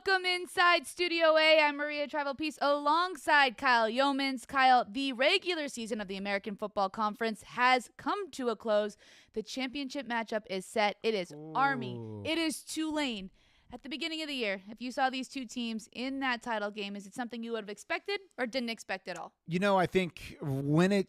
Welcome inside Studio A. I'm Maria Trivelpeice alongside Kyle Youmans. Kyle, the regular season of the American Football Conference has come to a close. The championship matchup is set. It is Army. It is Tulane. At the beginning of the year, if you saw these two teams in that title game, is it something you would have expected or didn't expect at all? You know, I think when it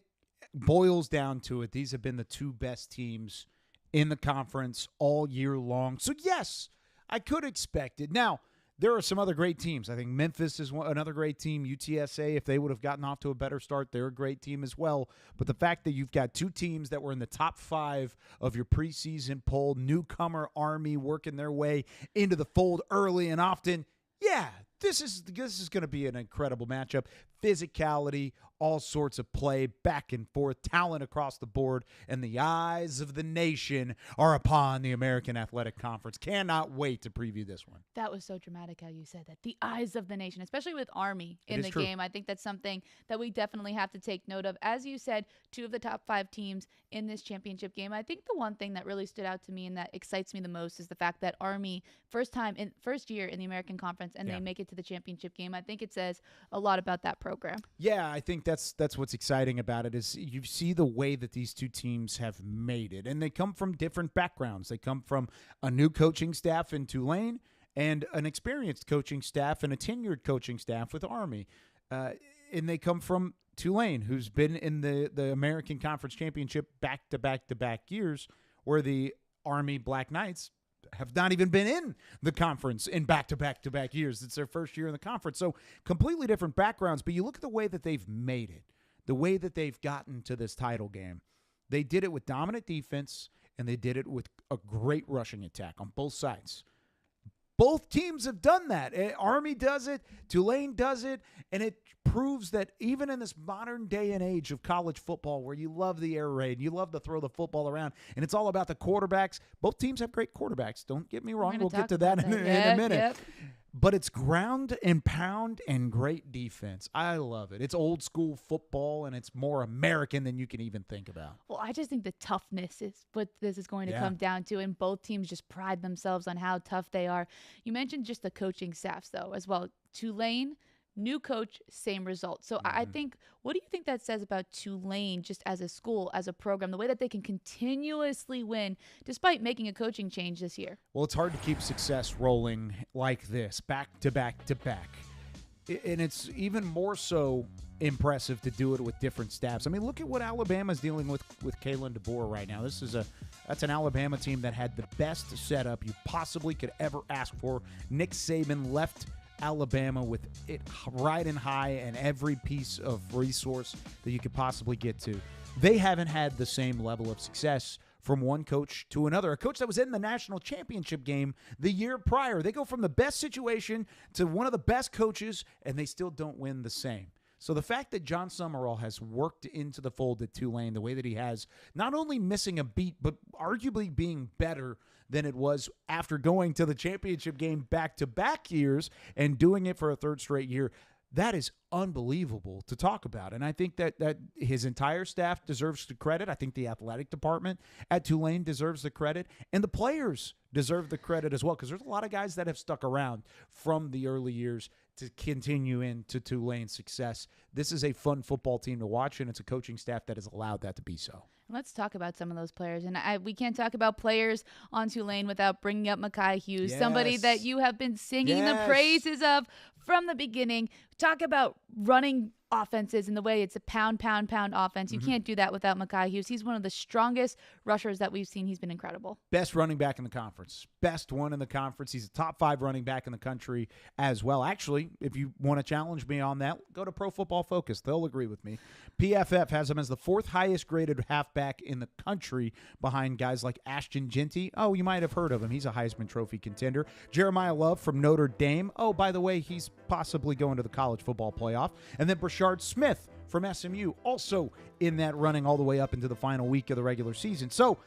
boils down to it, these have been the two best teams in the conference all year long. So, yes, I could expect it. Now, there are some other great teams. I think Memphis is another great team. UTSA, if they would have gotten off to a better start, they're a great team as well. But the fact that you've got two teams that were in the top 5 of your preseason poll, newcomer Army working their way into the fold early and often, yeah, this is going to be an incredible matchup. Physicality, all sorts of play, back and forth, talent across the board, and the eyes of the nation are upon the American Athletic Conference. Cannot wait to preview this one. That was so dramatic how you said that. The eyes of the nation, especially with Army in the true. game. I think that's something that we definitely have to take note of. As you said, 2 of the top 5 teams in this championship game. I think the one thing that really stood out to me and that excites me the most is the fact that Army, first year in the American Conference, and they make it to the championship game. I think it says a lot about that program. Yeah, I think that's what's exciting about it is you see the way that these two teams have made it. And they come from different backgrounds. They come from a new coaching staff in Tulane and an experienced coaching staff and a tenured coaching staff with Army. And they come from Tulane, who's been in the American Conference Championship back-to-back years, where the Army Black Knights have not even been in the conference in back-to-back years. It's their first year in the conference. So completely different backgrounds. But you look at the way that they've made it, the way that they've gotten to this title game. They did it with dominant defense, and they did it with a great rushing attack on both sides. Both teams have done that. Army does it, Tulane does it, and it proves that even in this modern day and age of college football where you love the air raid, you love to throw the football around, and it's all about the quarterbacks, both teams have great quarterbacks. Don't get me wrong. We'll get to that in a minute. Yep. But it's ground and pound and great defense. I love it. It's old school football, and it's more American than you can even think about. Well, I just think the toughness is what this is going to come down to, and both teams just pride themselves on how tough they are. You mentioned just the coaching staffs, though, as well. Tulane, new coach, same result. So I think, what do you think that says about Tulane just as a school, as a program, the way that they can continuously win despite making a coaching change this year? Well, it's hard to keep success rolling like this, back to back to back. And it's even more so impressive to do it with different staffs. I mean, look at what Alabama's dealing with Kalen DeBoer right now. That's an Alabama team that had the best setup you possibly could ever ask for. Nick Saban left Alabama with it riding high and every piece of resource that you could possibly get to. They haven't had the same level of success from one coach to another. A coach that was in the national championship game the year prior. They go from the best situation to one of the best coaches, and they still don't win the same. So the fact that John Summerall has worked into the fold at Tulane the way that he has, not only missing a beat, but arguably being better than it was after going to the championship game back-to-back years and doing it for a third straight year, that is unbelievable to talk about. And I think that his entire staff deserves the credit. I think the athletic department at Tulane deserves the credit. And the players deserve the credit as well, because there's a lot of guys that have stuck around from the early years to continue into Tulane's success. This is a fun football team to watch, and it's a coaching staff that has allowed that to be so. Let's talk about some of those players. And we can't talk about players on Tulane without bringing up Mekhi Hughes, somebody that you have been singing the praises of from the beginning. Talk about running offenses and the way it's a pound offense. You can't do that without Mekhi Hughes. He's one of the strongest rushers that we've seen. He's been incredible. Best running back in the conference. Best one in the conference. He's a top 5 running back in the country as well. Actually, if you want to challenge me on that, go to Pro Football Focus. They'll agree with me. PFF has him as the 4th highest graded halfback in the country behind guys like Ashton Jeanty. Oh, you might have heard of him. He's a Heisman Trophy contender. Jeremiah Love from Notre Dame. Oh, by the way, he's possibly going to the college football playoff. And then Brashard Smith from SMU, also in that running all the way up into the final week of the regular season. So,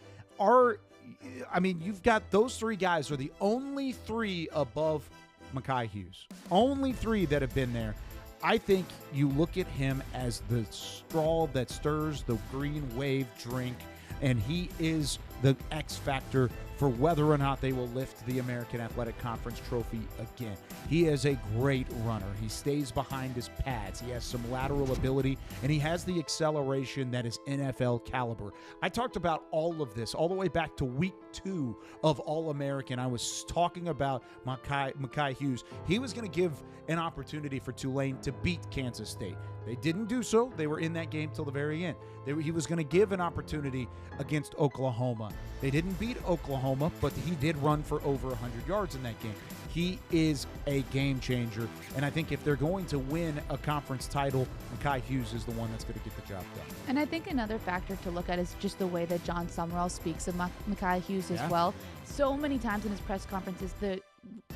you've got those 3 guys are the only 3 above Mekhi Hughes. Only 3 that have been there. I think you look at him as the straw that stirs the green wave drink and he is the X factor for whether or not they will lift the American Athletic Conference trophy again. He is a great runner. He stays behind his pads. He has some lateral ability, and he has the acceleration that is NFL caliber. I talked about all of this all the way back to week 2 of All-American. I was talking about Mekhi Hughes. He was going to give an opportunity for Tulane to beat Kansas State. They didn't do so. They were in that game till the very end. He was going to give an opportunity against Oklahoma. They didn't beat Oklahoma, but he did run for over 100 yards in that game. He is a game changer, and I think if they're going to win a conference title, Mekhi Hughes is the one that's going to get the job done. And I think another factor to look at is just the way that John Summerall speaks of Mekhi Hughes as well. So many times in his press conferences, the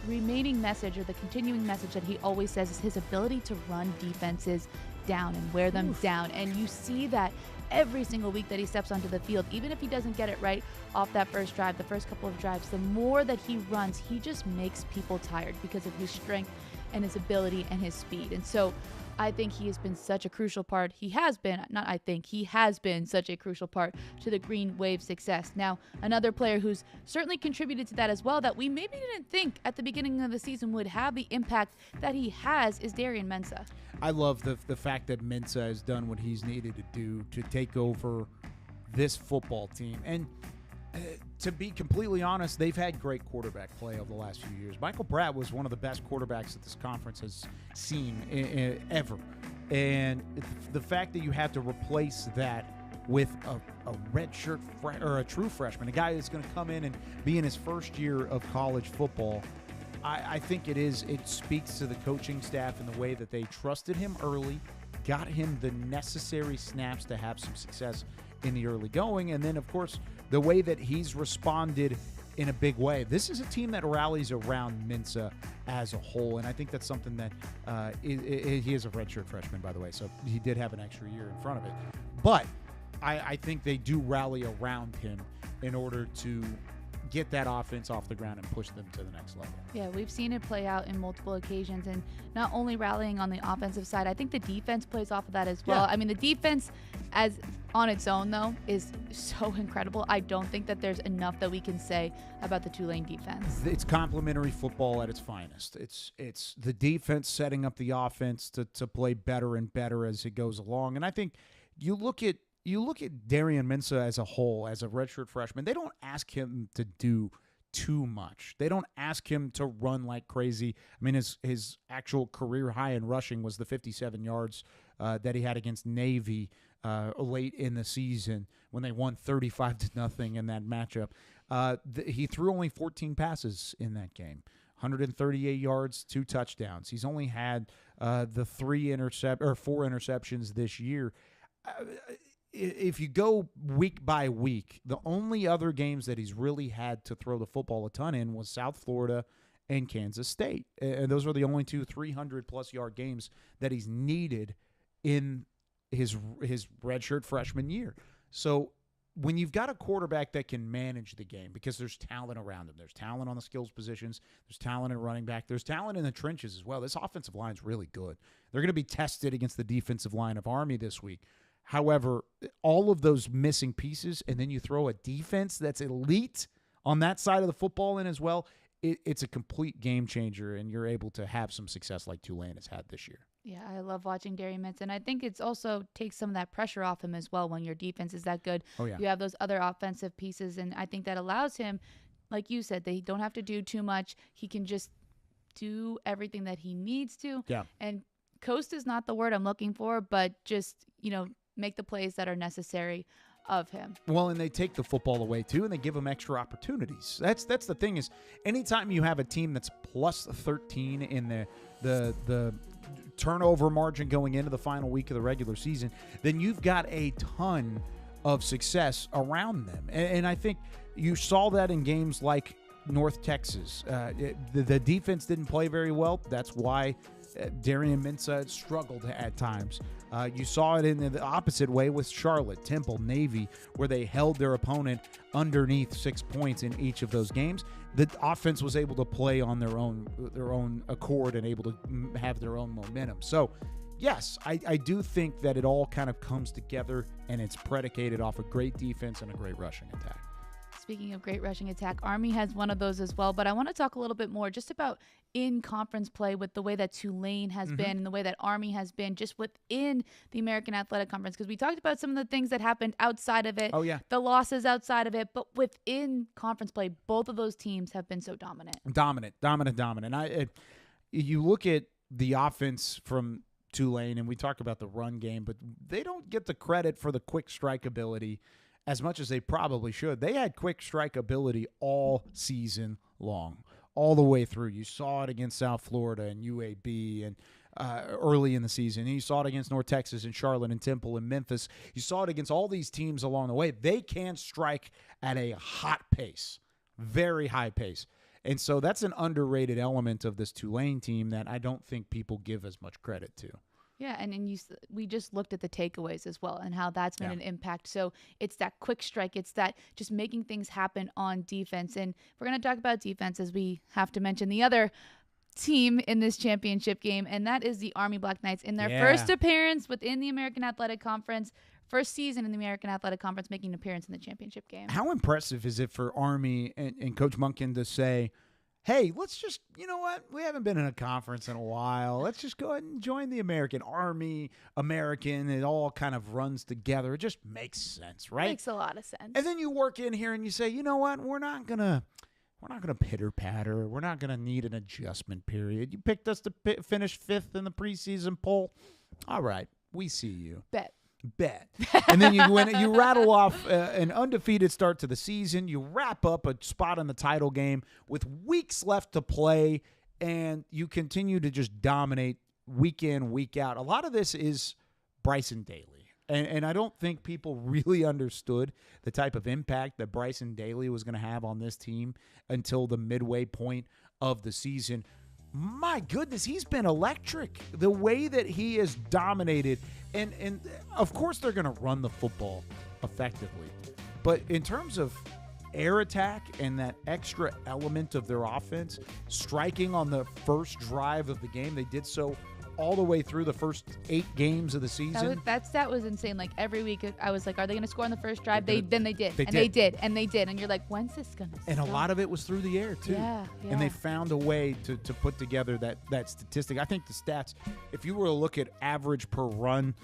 remaining message or the continuing message that he always says is his ability to run defenses down and wear them down. And you see that every single week that he steps onto the field. Even if he doesn't get it right off that first drive, the first couple of drives, the more that he runs, he just makes people tired because of his strength and his ability and his speed. And so I think he has been such a crucial part. He has been such a crucial part to the Green Wave's success. Now, another player who's certainly contributed to that as well that we maybe didn't think at the beginning of the season would have the impact that he has is Darian Mensah. I love the fact that Mensah has done what he's needed to do to take over this football team. And to be completely honest, they've had great quarterback play over the last few years. Michael Pratt was one of the best quarterbacks that this conference has seen ever. And the fact that you have to replace that with a redshirt or a true freshman, a guy that's going to come in and be in his first year of college football, I think it speaks to the coaching staff in the way that they trusted him early, got him the necessary snaps to have some success in the early going, and then, of course, the way that he's responded in a big way. This is a team that rallies around Mensah as a whole, and I think that's something that he is a redshirt freshman, by the way, so he did have an extra year in front of it. But I think they do rally around him in order to get that offense off the ground and push them to the next level. Yeah, we've seen it play out in multiple occasions, and not only rallying on the offensive side, I think the defense plays off of that as well. Yeah. I mean, the defense as on its own, though, is so incredible. I don't think that there's enough that we can say about the Tulane defense. It's complementary football at its finest. It's the defense setting up the offense to play better and better as it goes along. And I think you look at Darian Mensah as a whole, as a redshirt freshman, they don't ask him to do too much. They don't ask him to run like crazy. I mean, his actual career high in rushing was the 57 yards that he had against Navy late in the season when they won 35-0 in that matchup. He threw only 14 passes in that game, 138 yards, 2 touchdowns. He's only had the 4 interceptions this year. If you go week by week, the only other games that he's really had to throw the football a ton in was South Florida and Kansas State. And those were the only 2 300-plus yard games that he's needed in his redshirt freshman year. So when you've got a quarterback that can manage the game, because there's talent around him, there's talent on the skills positions, there's talent in running back, there's talent in the trenches as well. This offensive line's really good. They're going to be tested against the defensive line of Army this week. However, all of those missing pieces, and then you throw a defense that's elite on that side of the football in as well, it's a complete game changer, and you're able to have some success like Tulane has had this year. Yeah, I love watching Darian Mensah, and I think it's also takes some of that pressure off him as well when your defense is that good. Oh, yeah. You have those other offensive pieces, and I think that allows him, like you said, they don't have to do too much. He can just do everything that he needs to. Yeah. And coast is not the word I'm looking for, but just, make the plays that are necessary of him. Well, and they take the football away too, and they give him extra opportunities. That's the thing is, anytime you have a team that's plus 13 in the turnover margin going into the final week of the regular season, then you've got a ton of success around them. And I think you saw that in games like North Texas. The defense didn't play very well. That's why Darian Mensah struggled at times. You saw it in the opposite way with Charlotte, Temple, Navy, where they held their opponent underneath 6 points in each of those games. The offense was able to play on their own accord and able to have their own momentum. So yes, I do think that it all kind of comes together, and it's predicated off a great defense and a great rushing attack. Speaking of great rushing attack, Army has one of those as well. But I want to talk a little bit more just about in-conference play with the way that Tulane has been and the way that Army has been just within the American Athletic Conference. Because we talked about some of the things that happened outside of it, the losses outside of it. But within conference play, both of those teams have been so dominant. Dominant. You look at the offense from Tulane, and we talk about the run game, but they don't get the credit for the quick strike ability as much as they probably should. They had quick strike ability all season long, all the way through. You saw it against South Florida and UAB and early in the season. And you saw it against North Texas and Charlotte and Temple and Memphis. You saw it against all these teams along the way. They can strike at a hot pace, very high pace. And so that's an underrated element of this Tulane team that I don't think people give as much credit to. Yeah, and we just looked at the takeaways as well and how that's been an impact. So it's that quick strike. It's that just making things happen on defense. And we're going to talk about defense as we have to mention the other team in this championship game, and that is the Army Black Knights in their first appearance within the American Athletic Conference, first season in the American Athletic Conference, making an appearance in the championship game. How impressive is it for Army and Coach Munkin to say, hey, let's just, you know what? We haven't been in a conference in a while. Let's just go ahead and join the American Army, American. It all kind of runs together. It just makes sense, right? Makes a lot of sense. And then you work in here and you say, you know what? We're not gonna pitter-patter. We're not going to need an adjustment period. You picked us to finish 5th in the preseason poll. All right, we see you. Bet. And then you rattle off an undefeated start to the season. You wrap up a spot in the title game with weeks left to play, and you continue to just dominate week in, week out. A lot of this is Bryson Daly. And I don't think people really understood the type of impact that Bryson Daly was going to have on this team until the midway point of the season. My goodness, he's been electric. The way that he has dominated. And of course, they're going to run the football effectively. But in terms of air attack and that extra element of their offense, striking on the first drive of the game, they did so all the way through the first 8 games of the season. That stat was insane. Like every week I was like, are they going to score on the first drive? They did. And you're like, when's this going to stop? And a lot of it was through the air too. Yeah. And they found a way to put together that statistic. I think the stats, if you were to look at average per run,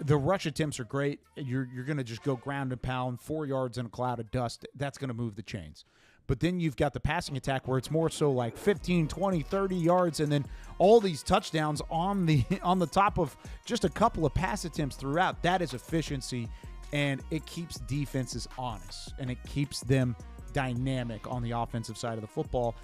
the rush attempts are great. You're going to just go ground and pound, 4 yards in a cloud of dust. That's going to move the chains. But then you've got the passing attack where it's more so like 15, 20, 30 yards, and then all these touchdowns on the top of just a couple of pass attempts throughout. That is efficiency, and it keeps defenses honest, and it keeps them dynamic on the offensive side of the football.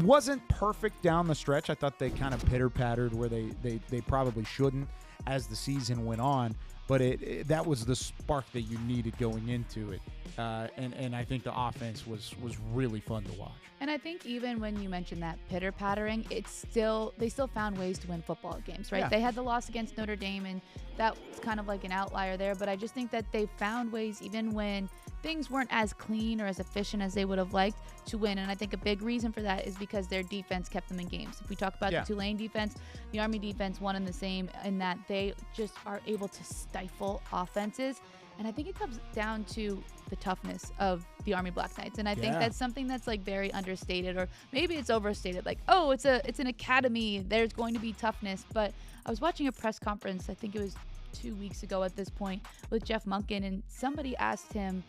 Wasn't perfect down the stretch. I thought they kind of pitter-pattered where they probably shouldn't as the season went on. But that was the spark that you needed going into it. And I think the offense was really fun to watch. And I think even when you mentioned that pitter-pattering, they still found ways to win football games, right? Yeah. They had the loss against Notre Dame, and that was kind of like an outlier there. But I just think that they found ways, even when things weren't as clean or as efficient as they would have liked, to win. And I think a big reason for that is because their defense kept them in games. If we talk about the Tulane defense, the Army defense, one and the same, in that they just are able to stifle offenses. And I think it comes down to the toughness of the Army Black Knights. And I think that's something that's like very understated, or maybe it's overstated. Like, oh, it's an academy. There's going to be toughness. But I was watching a press conference, I think it was 2 weeks ago at this point, with Jeff Munkin, and somebody asked him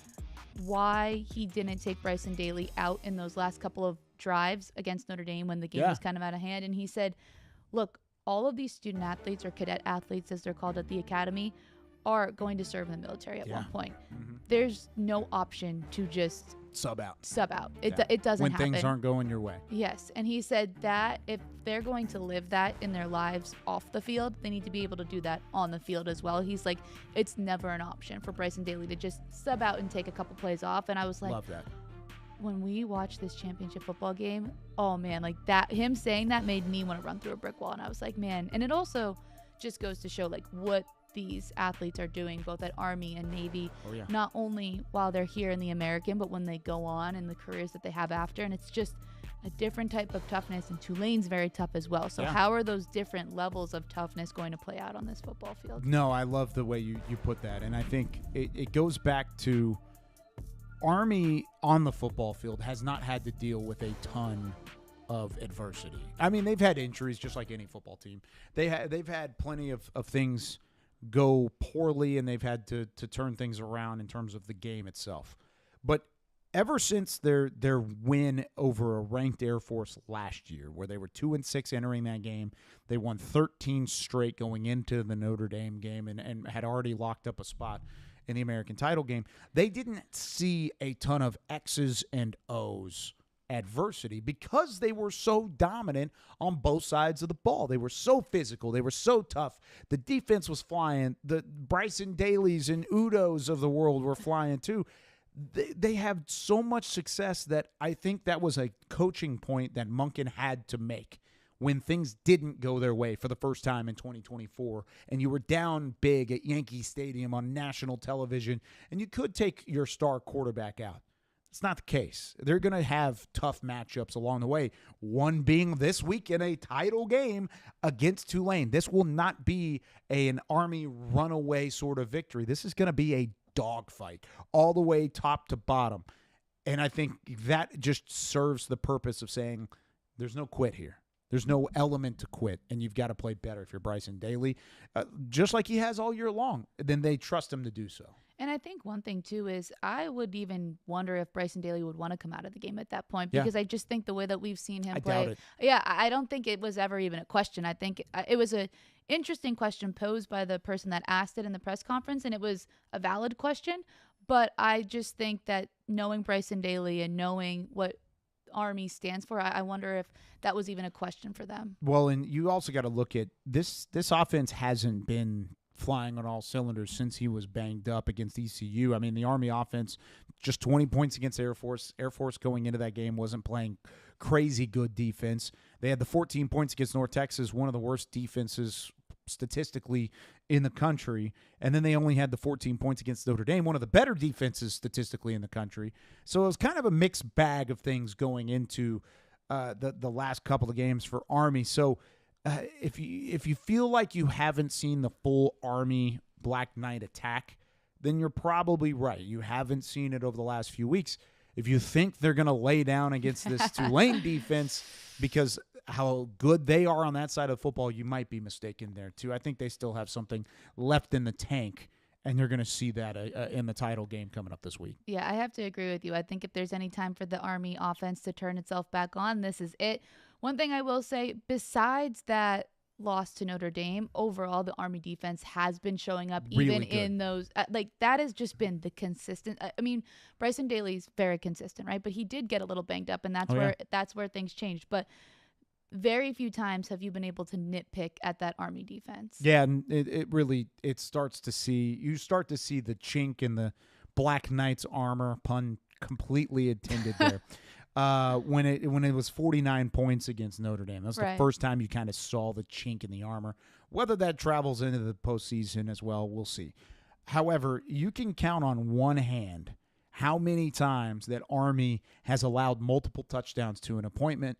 why he didn't take Bryson Daly out in those last couple of drives against Notre Dame when the game was kind of out of hand. And he said, look, all of these student athletes, or cadet athletes as they're called at the academy, are going to serve in the military at one point. Mm-hmm. There's no option to just sub out. It doesn't happen. When things aren't going your way. Yes. And he said that if they're going to live that in their lives off the field, they need to be able to do that on the field as well. He's like, it's never an option for Bryson Daly to just sub out and take a couple plays off. And I was like, love that. When we watched this championship football game, oh man, like that, him saying that made me want to run through a brick wall. And I was like, man. And it also just goes to show like what these athletes are doing both at Army and Navy, not only while they're here in the American, but when they go on and the careers that they have after. And it's just a different type of toughness, and Tulane's very tough as well. So how are those different levels of toughness going to play out on this football field? No, I love the way you put that. And I think it goes back to Army on the football field has not had to deal with a ton of adversity. I mean, they've had injuries just like any football team. They've had plenty of things go poorly, and they've had to turn things around in terms of the game itself. But ever since their win over a ranked Air Force last year, where they were 2-6 entering that game, they won 13 straight going into the Notre Dame game and had already locked up a spot in the American title game. They didn't see a ton of X's and O's adversity because they were so dominant on both sides of the ball. They were so physical. They were so tough. The defense was flying. The Bryson Dailies and Udos of the world were flying too. They have so much success that I think that was a coaching point that Monken had to make when things didn't go their way for the first time in 2024, and you were down big at Yankee Stadium on national television, and you could take your star quarterback out. It's not the case. They're going to have tough matchups along the way, one being this week in a title game against Tulane. This will not be an Army runaway sort of victory. This is going to be a dogfight all the way top to bottom. And I think that just serves the purpose of saying there's no quit here. There's no element to quit, and you've got to play better if you're Bryson Daly, just like he has all year long. Then they trust him to do so. And I think one thing, too, is I would even wonder if Bryson Daly would want to come out of the game at that point, because I just think the way that we've seen him play. Doubt it. Yeah, I don't think it was ever even a question. I think it was an interesting question posed by the person that asked it in the press conference, and it was a valid question. But I just think that knowing Bryson Daly and knowing what Army stands for, I wonder if that was even a question for them. Well, and you also got to look at this offense hasn't been flying on all cylinders since he was banged up against ECU. I mean, the Army offense, just 20 points against Air Force. Air Force going into that game wasn't playing crazy good defense. They had the 14 points against North Texas, one of the worst defenses statistically in the country. And then they only had the 14 points against Notre Dame, one of the better defenses statistically in the country. So it was kind of a mixed bag of things going into the last couple of games for Army. So if you feel like you haven't seen the full Army Black Knight attack, then you're probably right. You haven't seen it over the last few weeks. If you think they're going to lay down against this Tulane defense because how good they are on that side of football, you might be mistaken there too. I think they still have something left in the tank, and you're going to see that in the title game coming up this week. Yeah, I have to agree with you. I think if there's any time for the Army offense to turn itself back on, this is it. One thing I will say, besides that loss to Notre Dame, overall the Army defense has been showing up even in those that has just been the consistent. I mean, Bryson Daly's very consistent, right? But he did get a little banged up, and that's where things changed. But very few times have you been able to nitpick at that Army defense. Yeah, and you start to see the chink in the Black Knight's armor, pun completely intended there. When it was 49 points against Notre Dame. That's the first time you kind of saw the chink in the armor. Whether that travels into the postseason as well, we'll see. However, you can count on one hand how many times that Army has allowed multiple touchdowns to an opponent,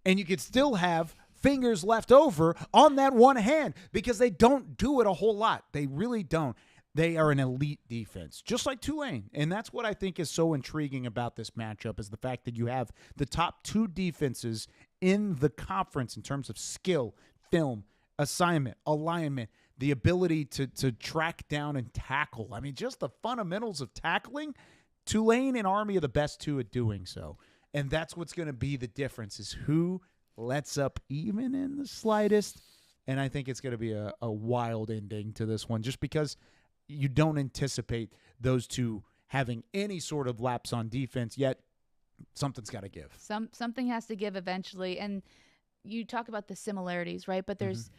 and you could still have fingers left over on that one hand because they don't do it a whole lot. They really don't. They are an elite defense, just like Tulane. And that's what I think is so intriguing about this matchup is the fact that you have the top two defenses in the conference in terms of skill, film, assignment, alignment, the ability to track down and tackle. I mean, just the fundamentals of tackling. Tulane and Army are the best two at doing so. And that's what's going to be the difference is who lets up even in the slightest. And I think it's going to be a wild ending to this one just because you don't anticipate those two having any sort of lapse on defense, yet something's got to give. Something has to give eventually. And you talk about the similarities, right? But there's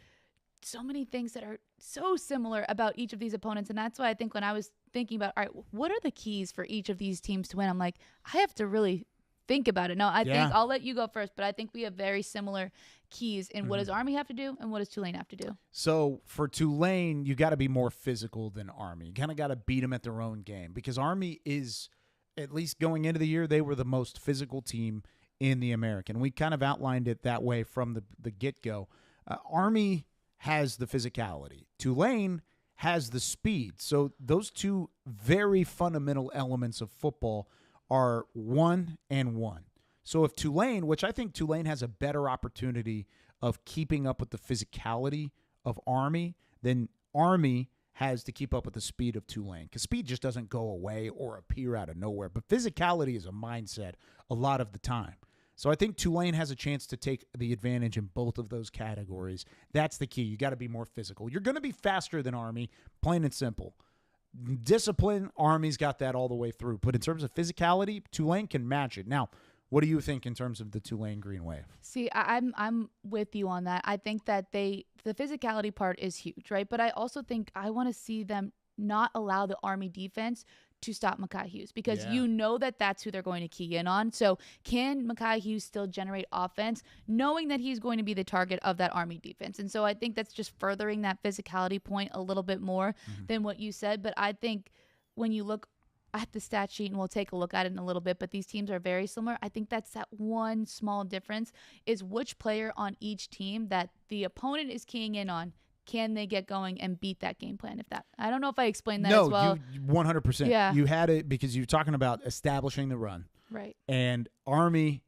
so many things that are so similar about each of these opponents. And that's why I think when I was thinking about, all right, what are the keys for each of these teams to win? I'm like, I have to really think about it. No, I think I'll let you go first, but I think we have very similar keys in what does Army have to do and what does Tulane have to do. So for Tulane, you got to be more physical than Army. You kind of got to beat them at their own game because Army is, at least going into the year, they were the most physical team in the American. We kind of outlined it that way from the get-go. Army has the physicality. Tulane has the speed. So those two very fundamental elements of football are 1 and 1. So if Tulane, which I think Tulane has a better opportunity of keeping up with the physicality of Army, then Army has to keep up with the speed of Tulane, because speed just doesn't go away or appear out of nowhere. But physicality is a mindset a lot of the time. So I think Tulane has a chance to take the advantage in both of those categories. That's the key. You got to be more physical. You're going to be faster than Army, plain and simple. Discipline, Army's got that all the way through. But in terms of physicality, Tulane can match it. Now, what do you think in terms of the Tulane Green Wave? See, I'm with you on that. I think that the physicality part is huge, right? But I also think I want to see them not allow the Army defense to stop Mekhi Hughes, because you know that that's who they're going to key in on. So can Mekhi Hughes still generate offense, knowing that he's going to be the target of that Army defense? And so I think that's just furthering that physicality point a little bit more than what you said. But I think when you look at the stat sheet, and we'll take a look at it in a little bit, but these teams are very similar. I think that's that one small difference is which player on each team that the opponent is keying in on. Can they get going and beat that game plan? I don't know if I explained that as well. No, 100%. Yeah. You had it because you're talking about establishing the run. Right. And Army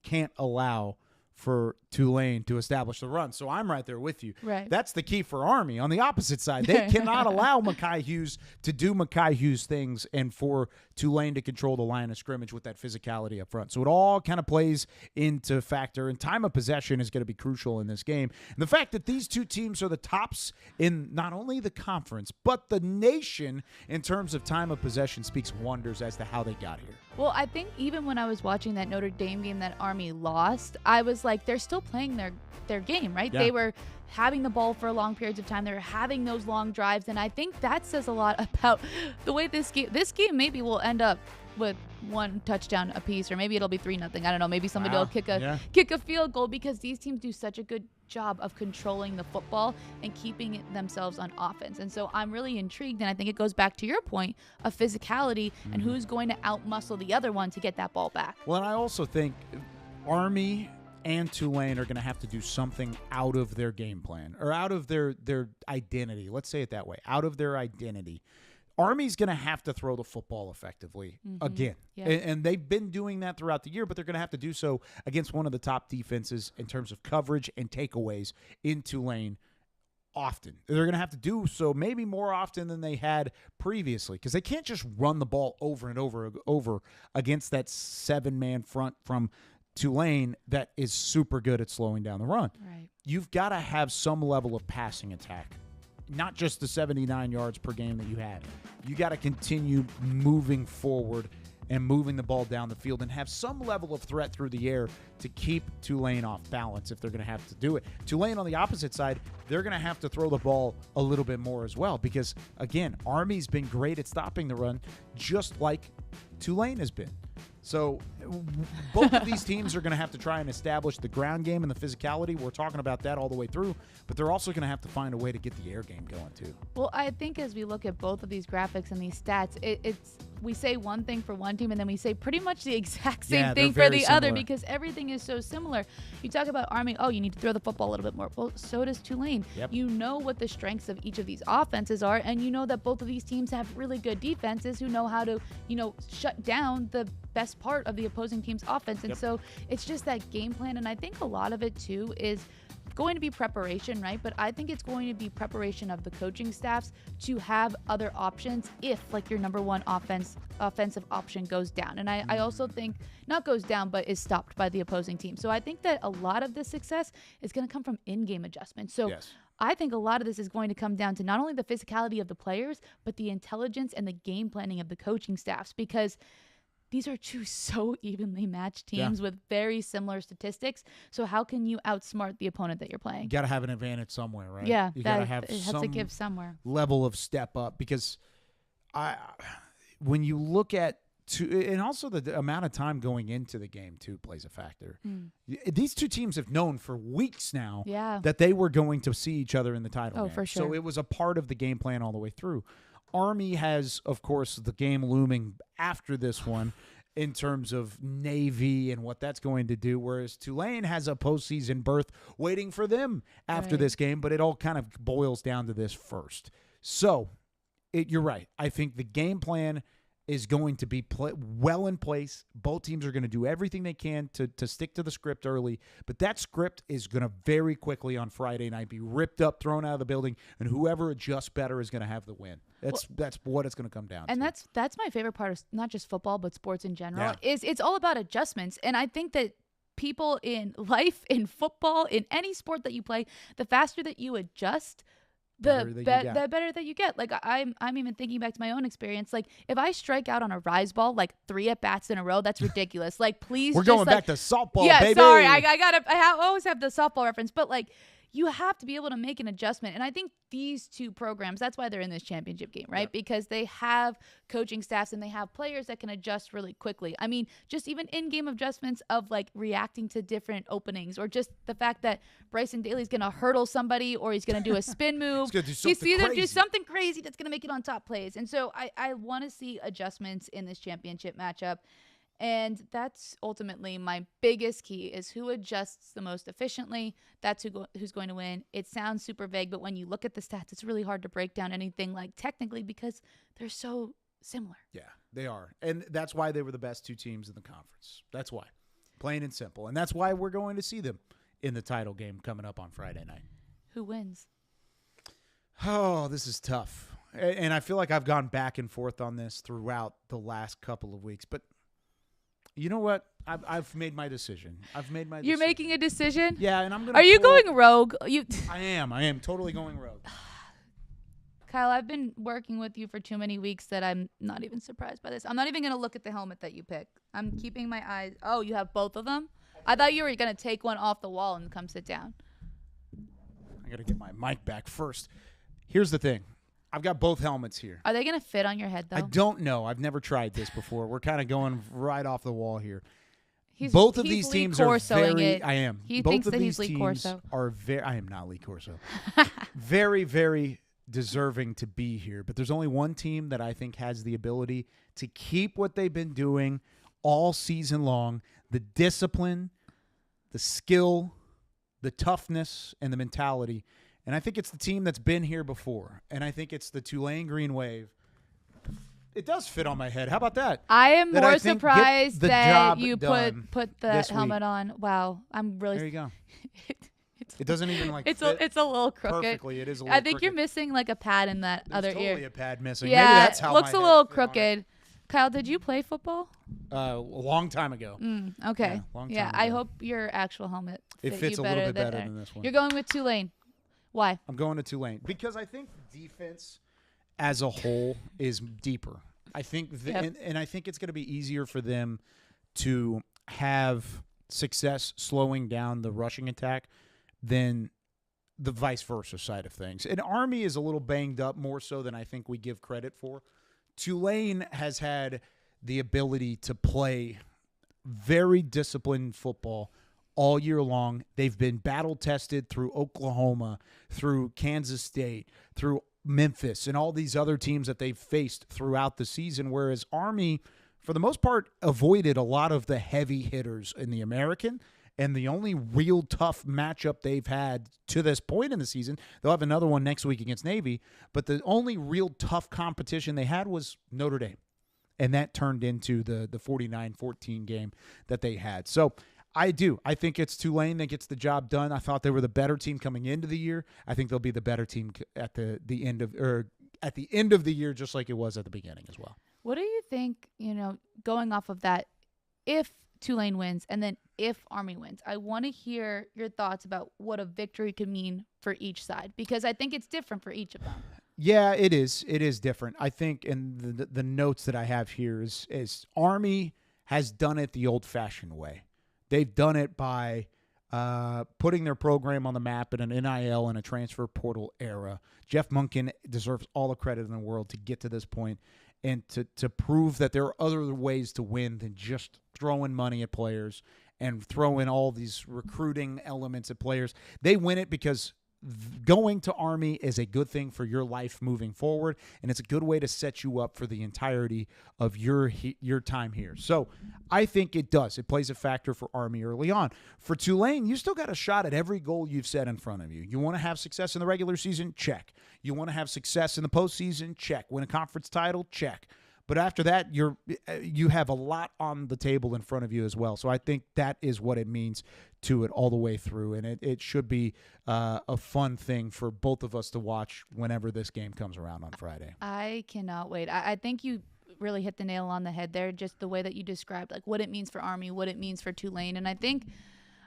can't allow for Tulane to establish the run. So I'm right there with you. Right. That's the key for Army. On the opposite side, they cannot allow Mekhi Hughes to do Mekhi Hughes things and for Tulane to control the line of scrimmage with that physicality up front. So it all kind of plays into factor, and time of possession is going to be crucial in this game. And the fact that these two teams are the tops in not only the conference, but the nation in terms of time of possession speaks wonders as to how they got here. Well, I think even when I was watching that Notre Dame game that Army lost, I was like, they're still playing their game, right? Yeah. They were having the ball for long periods of time. They were having those long drives, and I think that says a lot about the way this game maybe will end up with one touchdown apiece, or maybe it'll be 3-0. I don't know. Maybe somebody will kick a field goal, because these teams do such a good job of controlling the football and keeping themselves on offense. And so I'm really intrigued, and I think it goes back to your point of physicality and who's going to outmuscle the other one to get that ball back. Well, and I also think Army and Tulane are going to have to do something out of their game plan, or out of their identity. Let's say it that way, out of their identity. Army's going to have to throw the football effectively again. Yeah. And they've been doing that throughout the year, but they're going to have to do so against one of the top defenses in terms of coverage and takeaways in Tulane often. They're going to have to do so maybe more often than they had previously, because they can't just run the ball over and over against that 7-man front from Tulane that is super good at slowing down the run. Right. You've got to have some level of passing attack. Not just the 79 yards per game that you had. You got to continue moving forward and moving the ball down the field and have some level of threat through the air to keep Tulane off balance if they're going to have to do it. Tulane on the opposite side, they're going to have to throw the ball a little bit more as well, because, again, Army's been great at stopping the run, just like Tulane has been. So both of these teams are going to have to try and establish the ground game and the physicality. We're talking about that all the way through, but they're also going to have to find a way to get the air game going too. Well, I think as we look at both of these graphics and these stats, it's we say one thing for one team and then we say pretty much the exact same thing for the other, because everything is so similar. You talk about Army, you need to throw the football a little bit more. Well, so does Tulane. Yep. You know what the strengths of each of these offenses are, and you know that both of these teams have really good defenses who know how to, shut down the best part of the opposing team's offense. And so it's just that game plan, and I think a lot of it too is going to be preparation, right? But I think it's going to be preparation of the coaching staffs to have other options if, like, your number one offensive option goes down. And I also think, not goes down, but is stopped by the opposing team. So I think that a lot of this success is going to come from in-game adjustments. So I think a lot of this is going to come down to not only the physicality of the players, but the intelligence and the game planning of the coaching staffs, because these are two so evenly matched teams with very similar statistics. So how can you outsmart the opponent that you're playing? You got to have an advantage somewhere, right? Yeah, you got to have it has to give somewhere level of step up, because when you look at and also the amount of time going into the game too plays a factor. These two teams have known for weeks now that they were going to see each other in the title game. For sure. So it was a part of the game plan all the way through. Army has, of course, the game looming after this one. in terms of Navy and what that's going to do, whereas Tulane has a postseason berth waiting for them after this game, but it all kind of boils down to this first. So you're right. I think the game plan is going to be well in place. Both teams are going to do everything they can to stick to the script early, but that script is going to very quickly on Friday night be ripped up, thrown out of the building, and whoever adjusts better is going to have the win. That's what it's going to come down to. And that's my favorite part of not just football, but sports in general, is it's all about adjustments. And I think that people in life, in football, in any sport that you play, the faster that you adjust, the better that you get. Like I'm even thinking back to my own experience. Like if I strike out on a rise ball like 3 at bats in a row, that's ridiculous. Like please, we're going back to softball. Yeah, baby. Sorry, I always have the softball reference, but like you have to be able to make an adjustment. And I think these two programs, that's why they're in this championship game, right? Yep. Because they have coaching staffs and they have players that can adjust really quickly. I mean, just even in-game adjustments of like reacting to different openings, or just the fact that Bryson Daly's going to hurdle somebody, or he's going to do a spin move. He's going to do something crazy that's going to make it on top plays. And so I want to see adjustments in this championship matchup. And that's ultimately my biggest key, is who adjusts the most efficiently. That's who's going to win. It sounds super vague, but when you look at the stats, it's really hard to break down anything like technically because they're so similar. Yeah, they are. And that's why they were the best two teams in the conference. That's why. Plain and simple. And that's why we're going to see them in the title game coming up on Friday night. Who wins? Oh, this is tough. And I feel like I've gone back and forth on this throughout the last couple of weeks, but you know what? I've made my decision. You're making a decision? Yeah, and I'm gonna. Are you going rogue? I am totally going rogue. Kyle, I've been working with you for too many weeks that I'm not even surprised by this. I'm not even gonna look at the helmet that you picked. I'm keeping my eyes. Oh, you have both of them? I thought you were gonna take one off the wall and come sit down. I gotta get my mic back first. Here's the thing. I've got both helmets here. Are they going to fit on your head, though? I don't know. I've never tried this before. We're kind of going right off the wall here. Both of these teams are very. I am. He both thinks of that these he's Lee teams Corso. are very. I am not Lee Corso. Very, very deserving to be here. But there's only one team that I think has the ability to keep what they've been doing all season long: the discipline, the skill, the toughness, and the mentality. And I think it's the team that's been here before. And I think it's the Tulane Green Wave. It does fit on my head. How about that? I am more surprised that you put that helmet on. Wow. I'm really. There you go. It doesn't even like it's fit a little crooked. Perfectly. It is a little I think you're missing like a pad in that other totally ear. Totally a pad missing. Yeah, maybe that's how looks my a little head crooked. Kyle, did you play football? A long time ago. Okay. Yeah, long time ago. I hope your actual helmet fits you a little bit better than this one. You're going with Tulane. Why? I'm going to Tulane because I think defense as a whole is deeper. I think, and I think it's going to be easier for them to have success slowing down the rushing attack than the vice versa side of things. And Army is a little banged up more so than I think we give credit for. Tulane has had the ability to play very disciplined football all year long. They've been battle-tested through Oklahoma, through Kansas State, through Memphis, and all these other teams that they've faced throughout the season, whereas Army, for the most part, avoided a lot of the heavy hitters in the American, and the only real tough matchup they've had to this point in the season, they'll have another one next week against Navy, but the only real tough competition they had was Notre Dame, and that turned into the 49-14 game that they had. So I do. I think it's Tulane that gets the job done. I thought they were the better team coming into the year. I think they'll be the better team at the end of the year, just like it was at the beginning as well. What do you think, going off of that, if Tulane wins and then if Army wins? I want to hear your thoughts about what a victory could mean for each side, because I think it's different for each of them. Yeah, it is. It is different. I think, and the notes that I have here is Army has done it the old-fashioned way. They've done it by putting their program on the map in an NIL and a transfer portal era. Jeff Monken deserves all the credit in the world to get to this point and to prove that there are other ways to win than just throwing money at players and throwing all these recruiting elements at players. They win it because going to Army is a good thing for your life moving forward, and it's a good way to set you up for the entirety of your time here. So I think it does. It plays a factor for Army early on. For Tulane, you still got a shot at every goal you've set in front of you. You want to have success in the regular season? Check. You want to have success in the postseason? Check. Win a conference title? Check. But after that, you have a lot on the table in front of you as well. So I think that is what it means to it all the way through. And it should be a fun thing for both of us to watch whenever this game comes around on Friday. I cannot wait. I think you really hit the nail on the head there, just the way that you described, like what it means for Army, what it means for Tulane. And I think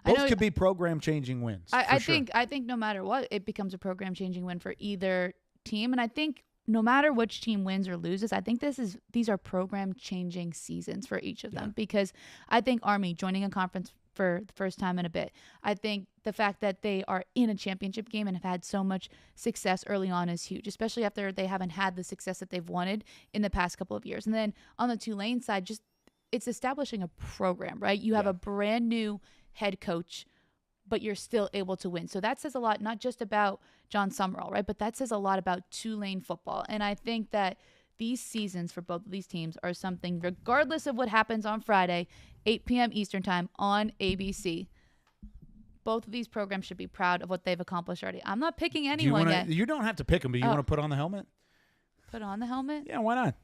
both could be program-changing wins. I think no matter what, it becomes a program-changing win for either team. And I think no matter which team wins or loses, I think these are program-changing seasons for each of them, because I think Army joining a conference for the first time in a bit, I think the fact that they are in a championship game and have had so much success early on is huge, especially after they haven't had the success that they've wanted in the past couple of years. And then on the Tulane side, just it's establishing a program, right? You have a brand new head coach, but you're still able to win. So that says a lot, not just about John Summerall, right? But that says a lot about Tulane football. And I think that these seasons for both of these teams are something, regardless of what happens on Friday, 8 p.m. Eastern time on ABC. Both of these programs should be proud of what they've accomplished already. I'm not picking anyone yet. You don't have to pick them, but you want to put on the helmet? Put on the helmet? Yeah, why not?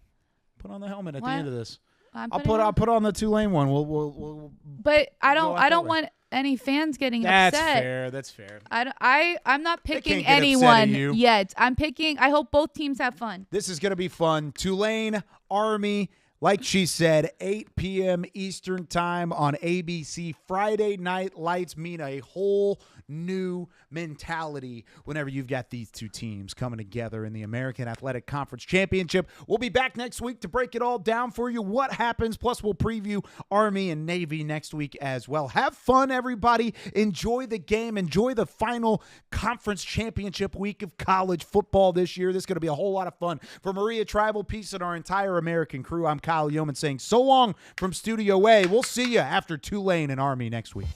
Put on the helmet at the end of this. I'll put on the Tulane one. We'll but I don't want any fans getting upset. That's fair. I'm not picking anyone yet. I hope both teams have fun. This is going to be fun. Tulane, Army, like she said, 8 p.m. Eastern time on ABC. Friday night lights mean a whole new mentality whenever you've got these two teams coming together in the American Athletic Conference Championship. We'll be back next week to break it all down for you, what happens, plus we'll preview Army and Navy next week as well. Have fun, everybody. Enjoy the game. Enjoy the final conference championship week of college football this year. This is going to be a whole lot of fun. For Maria Trivelpeice and our entire American crew, I'm Kyle Youmans saying so long from Studio A. We'll see you after Tulane and Army next week.